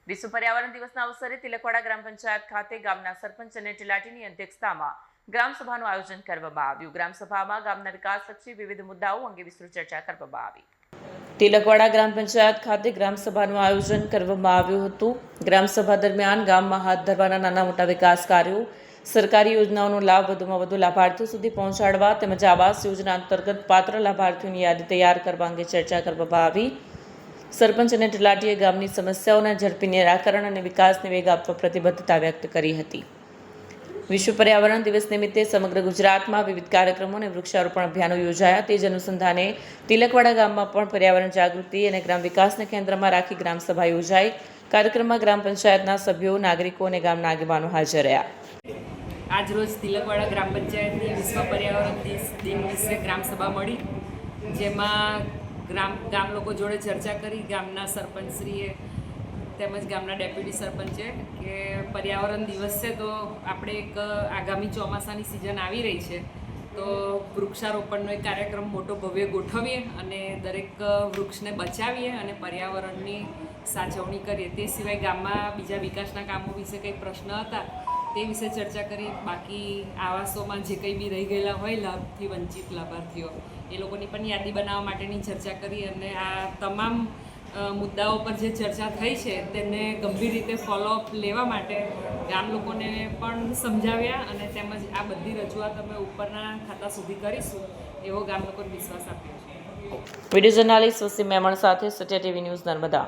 વિશ્વ પર્યાવરણ દિવસના અવસરે તિલકવાડા ગ્રામ પંચાયત ખાતે ગામના સરપંચ અને તલાટીની અધ્યક્ષતામાં ગ્રામસભાનું આયોજન કરવામાં આવ્યું। ગ્રામસભામાં ગામના વિકાસલક્ષી વિવિધ મુદ્દાઓ અંગે વિસ્તૃત ચર્ચા કરવામાં આવી। તિલકવાડા ગ્રામ પંચાયત ખાતે ગ્રામસભાનું આયોજન કરવામાં આવ્યું હતું। ગ્રામસભા દરમિયાન ગામમાં હાથ ધરવાના નાના મોટા વિકાસ કાર્યો, સરકારી યોજનાઓનો લાભ વધુમાં વધુ લાભાર્થીઓ સુધી પહોંચાડવા તેમજ આવાસ યોજના અંતર્ગત પાત્ર લાભાર્થીઓની યાદી તૈયાર કરવા અંગે ચર્ચા કરવામાં આવી। સરપંચ અને તલાટીએ ગામની સમસ્યાઓના ઝડપી નિરાકરણ અને વિકાસને વેગ આપવા પ્રતિબદ્ધતા વ્યક્ત કરી હતી। વિશ્વ પર્યાવરણ દિવસ નિમિત્તે સમગ્ર ગુજરાતમાં વિવિધ કાર્યક્રમો અને વૃક્ષારોપણ અભિયાનો યોજાયા। તે જ અનુસંધાને તિલકવાડા ગામમાં પણ પર્યાવરણ જાગૃતિ અને ગ્રામ વિકાસને કેન્દ્રમાં રાખી ગ્રામસભા યોજાઈ। કાર્યક્રમમાં ગ્રામ પંચાયતના સભ્યો, નાગરિકો અને ગામના આગેવાનો હાજર રહ્યા। આજરોજ તિલકવાડા ગ્રામ પંચાયતની વિશ્વ પર્યાવરણ દિન વિશે ગ્રામસભા મળી, જેમાં ગામ લોકો જોડે ચર્ચા કરી। ગામના સરપંચશ્રીએ તેમજ ગામના ડેપ્યુટી સરપંચે કે પર્યાવરણ દિવસ છે તો આપણે એક આગામી ચોમાસાની સિઝન આવી રહી છે તો વૃક્ષારોપણનો એક કાર્યક્રમ મોટો ભવ્ય ગોઠવીએ અને દરેક વૃક્ષને બચાવીએ અને પર્યાવરણની સાચવણી કરીએ। તે સિવાય ગામમાં બીજા વિકાસના કામો વિશે કંઈ પ્રશ્ન હતા તે વિશે ચર્ચા કરી। બાકી આવાસોમાં જે કંઈ બી રહી ગયેલા હોય લાભથી વંચિત લાભાર્થીઓ, એ લોકોની પણ યાદી બનાવવા માટેની ચર્ચા કરી અને આ તમામ મુદ્દાઓ પર જે ચર્ચા થઈ છે તેને ગંભીર રીતે ફોલોઅપ લેવા માટે ગામ લોકોને પણ સમજાવ્યા અને તેમજ આ બધી રજૂઆત અમે ઉપરના ખાતા સુધી કરીશું એવો ગામ લોકોને વિશ્વાસ આપ્યો છે। વિડીયો જર્નાલિસ્ટ વસીમ મેમણ સાથે સત્ય ટીવી ન્યૂઝ નર્મદા।